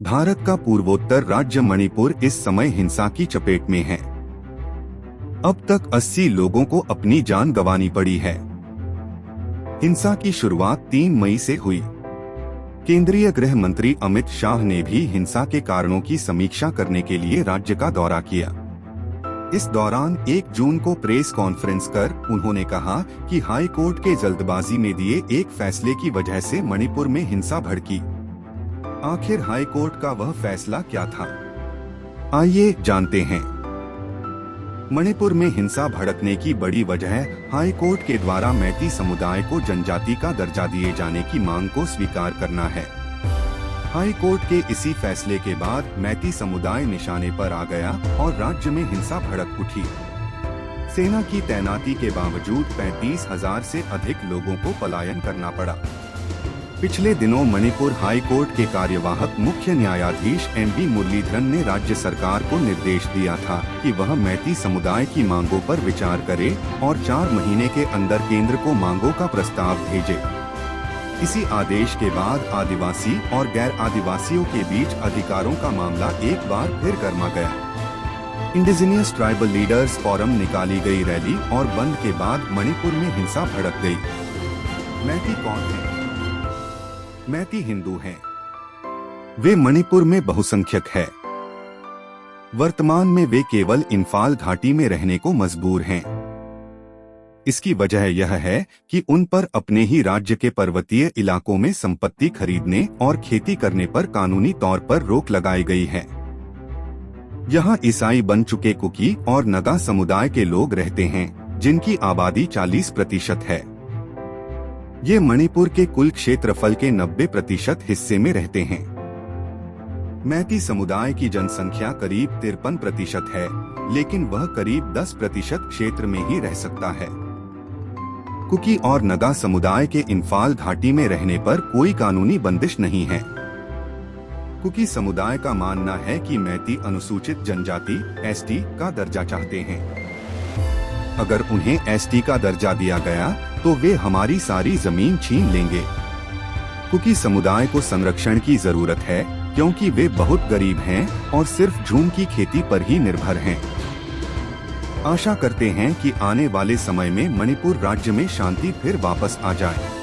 भारत का पूर्वोत्तर राज्य मणिपुर इस समय हिंसा की चपेट में है। अब तक 80 लोगों को अपनी जान गंवानी पड़ी है। हिंसा की शुरुआत 3 मई से हुई। केंद्रीय गृह मंत्री अमित शाह ने भी हिंसा के कारणों की समीक्षा करने के लिए राज्य का दौरा किया। इस दौरान 1 जून को प्रेस कॉन्फ्रेंस कर उन्होंने कहा कि हाई कोर्ट के जल्दबाजी में दिए एक फैसले की वजह से मणिपुर में हिंसा भड़की। आखिर हाई कोर्ट का वह फैसला क्या था, आइए जानते हैं। मणिपुर में हिंसा भड़कने की बड़ी वजह हाई कोर्ट के द्वारा मैती समुदाय को जनजाति का दर्जा दिए जाने की मांग को स्वीकार करना है। हाई कोर्ट के इसी फैसले के बाद मैती समुदाय निशाने पर आ गया और राज्य में हिंसा भड़क उठी। सेना की तैनाती के बावजूद 35,000 से अधिक लोगों को पलायन करना पड़ा। पिछले दिनों मणिपुर हाई कोर्ट के कार्यवाहक मुख्य न्यायाधीश एम.बी. मुरलीधरन ने राज्य सरकार को निर्देश दिया था कि वह मैती समुदाय की मांगों पर विचार करे और 4 महीने के अंदर केंद्र को मांगों का प्रस्ताव भेजे। इसी आदेश के बाद आदिवासी और गैर आदिवासियों के बीच अधिकारों का मामला एक बार फिर गर्मा गया। इंडिजिनियस ट्राइबल लीडर्स फोरम निकाली गई रैली और बंद के बाद मणिपुर में हिंसा भड़क गई। मैती कौन है? मैती हिंदू हैं। वे मणिपुर में बहुसंख्यक है। वर्तमान में वे केवल इंफाल घाटी में रहने को मजबूर हैं। इसकी वजह यह है कि उन पर अपने ही राज्य के पर्वतीय इलाकों में संपत्ति खरीदने और खेती करने पर कानूनी तौर पर रोक लगाई गई है। यहाँ ईसाई बन चुके कुकी और नगा समुदाय के लोग रहते हैं, जिनकी आबादी 40% है। ये मणिपुर के कुल क्षेत्रफल के 90% हिस्से में रहते हैं। मैती समुदाय की जनसंख्या करीब 53% है, लेकिन वह करीब 10% क्षेत्र में ही रह सकता है। कुकी और नगा समुदाय के इंफाल घाटी में रहने पर कोई कानूनी बंदिश नहीं है। कुकी समुदाय का मानना है कि मैती अनुसूचित जनजाति (एसटी) का दर्जा चाहते हैं। अगर उन्हें एसटी का दर्जा दिया गया तो वे हमारी सारी जमीन छीन लेंगे। कुकी समुदाय को संरक्षण की जरूरत है क्योंकि वे बहुत गरीब हैं और सिर्फ झूम की खेती पर ही निर्भर हैं। आशा करते हैं कि आने वाले समय में मणिपुर राज्य में शांति फिर वापस आ जाए।